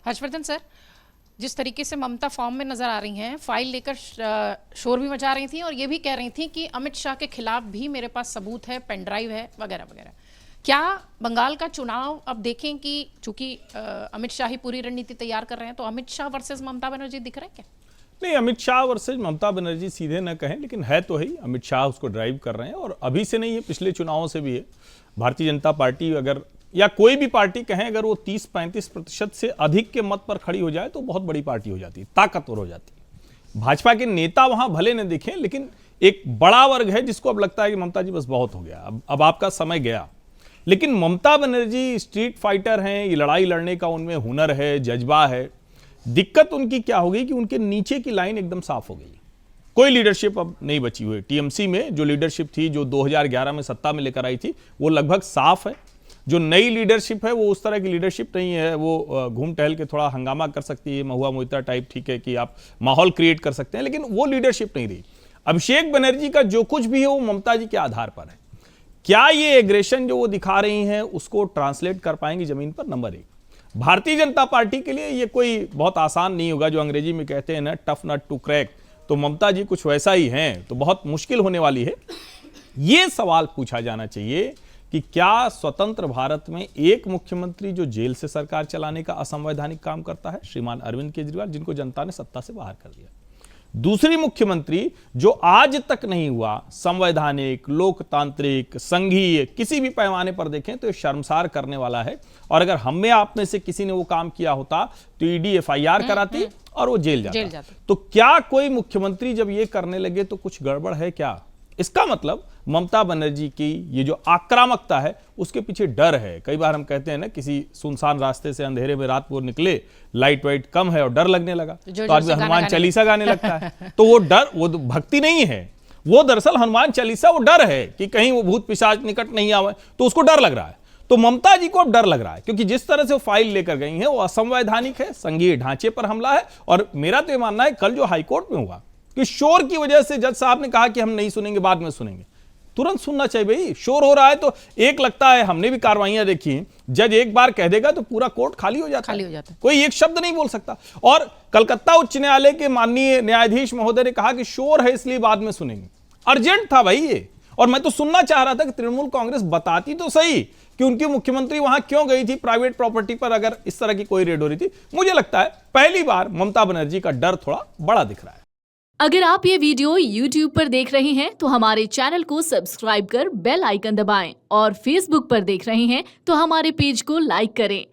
Harshvardhan sir, जिस तरीके से ममता फॉर्म में नजर आ रही हैं, फाइल लेकर शोर भी मचा रही थी और ये भी कह रही थी कि अमित शाह के खिलाफ भी मेरे पास सबूत है, पेन ड्राइव है वगैरह वगैरह। क्या बंगाल का चुनाव अब देखें कि चूंकि अमित शाह ही पूरी रणनीति तैयार कर रहे हैं, तो अमित शाह वर्सेस ममता बनर्जी दिख रहे हैं क्या? नहीं, अमित शाह वर्सेज ममता बनर्जी सीधे न कहें, लेकिन है तो ही। अमित शाह उसको ड्राइव कर रहे हैं और अभी से नहीं है, पिछले चुनावों से भी है। भारतीय जनता पार्टी अगर या कोई भी पार्टी कहें, अगर वो 30-35% से अधिक के मत पर खड़ी हो जाए तो बहुत बड़ी पार्टी हो जाती है, ताकतवर हो जाती है। भाजपा के नेता वहां भले न दिखें, लेकिन एक बड़ा वर्ग है जिसको अब लगता है कि ममता जी बस बहुत हो गया, अब आपका समय गया। लेकिन ममता बनर्जी स्ट्रीट फाइटर हैं, ये लड़ाई लड़ने का उनमें हुनर है, जज्बा है। दिक्कत उनकी क्या हो गई कि उनके नीचे की लाइन एकदम साफ हो गई, कोई लीडरशिप अब नहीं बची हुई। टीएमसी में जो लीडरशिप थी, जो 2011 में सत्ता में लेकर आई थी, वो लगभग साफ है। जो नई लीडरशिप है वो उस तरह की लीडरशिप नहीं है, वो घूम टहल के थोड़ा हंगामा कर सकती है, महुआ मोहिता टाइप, ठीक है कि आप माहौल क्रिएट कर सकते हैं, लेकिन वो लीडरशिप नहीं रही। अभिषेक बनर्जी का जो कुछ भी है वो ममता जी के आधार पर है। क्या ये एग्रेशन जो वो दिखा रही हैं उसको ट्रांसलेट कर पाएंगी जमीन पर? नंबर 1, भारतीय जनता पार्टी के लिए ये कोई बहुत आसान नहीं होगा। जो अंग्रेजी में कहते हैं ना, टफ नट टू क्रैक, तो ममता जी कुछ वैसा ही हैं, तो बहुत मुश्किल होने वाली है। ये सवाल पूछा जाना चाहिए कि क्या स्वतंत्र भारत में एक मुख्यमंत्री जो जेल से सरकार चलाने का असंवैधानिक काम करता है, श्रीमान अरविंद केजरीवाल, जिनको जनता ने सत्ता से बाहर कर दिया, दूसरी मुख्यमंत्री जो आज तक नहीं हुआ संवैधानिक, लोकतांत्रिक, संघीय, किसी भी पैमाने पर देखें तो ये शर्मसार करने वाला है। और अगर हम में आप में से किसी ने वो काम किया होता तो ईडी एफआईआर कराती और वो जेल जाता। तो क्या कोई मुख्यमंत्री जब ये करने लगे तो कुछ गड़बड़ है क्या? इसका मतलब ममता बनर्जी की ये जो आक्रामकता है उसके पीछे डर है। कई बार हम कहते हैं ना, किसी सुनसान रास्ते से अंधेरे में रात को निकले, लाइट वाइट कम है और डर लगने लगा, तो आदमी हनुमान चालीसा गाने लगता है। तो वो डर, वो भक्ति नहीं है, वो दरअसल हनुमान चालीसा वो डर है कि कहीं वो भूत पिशाच निकट नहीं आवे, तो उसको डर लग रहा है। तो ममता जी को अब डर लग रहा है, क्योंकि जिस तरह से वो फाइल लेकर गई है वो असंवैधानिक है, संघीय ढांचे पर हमला है। और मेरा तो ये मानना है, कल जो हाईकोर्ट में हुआ कि शोर की वजह से जज साहब ने कहा कि हम नहीं सुनेंगे, बाद में सुनेंगे, तुरंत सुनना चाहिए भाई। शोर हो रहा है तो एक लगता है, हमने भी कार्रवाइयां देखी, जज एक बार कह देगा तो पूरा कोर्ट खाली हो जाता है, कोई एक शब्द नहीं बोल सकता। और कलकत्ता उच्च न्यायालय के माननीय न्यायाधीश महोदय ने कहा कि शोर है इसलिए बाद में सुनेंगे। अर्जेंट था भाई ये। और मैं तो सुनना चाह रहा था कि तृणमूल कांग्रेस बताती तो सही कि उनकी मुख्यमंत्री वहां क्यों गई थी प्राइवेट प्रॉपर्टी पर, अगर इस तरह की कोई रेड हो रही थी। मुझे लगता है पहली बार ममता बनर्जी का डर थोड़ा बड़ा दिख रहा है। अगर आप ये वीडियो YouTube पर देख रहे हैं तो हमारे चैनल को सब्सक्राइब कर बेल आइकन दबाएं, और Facebook पर देख रहे हैं तो हमारे पेज को लाइक करें।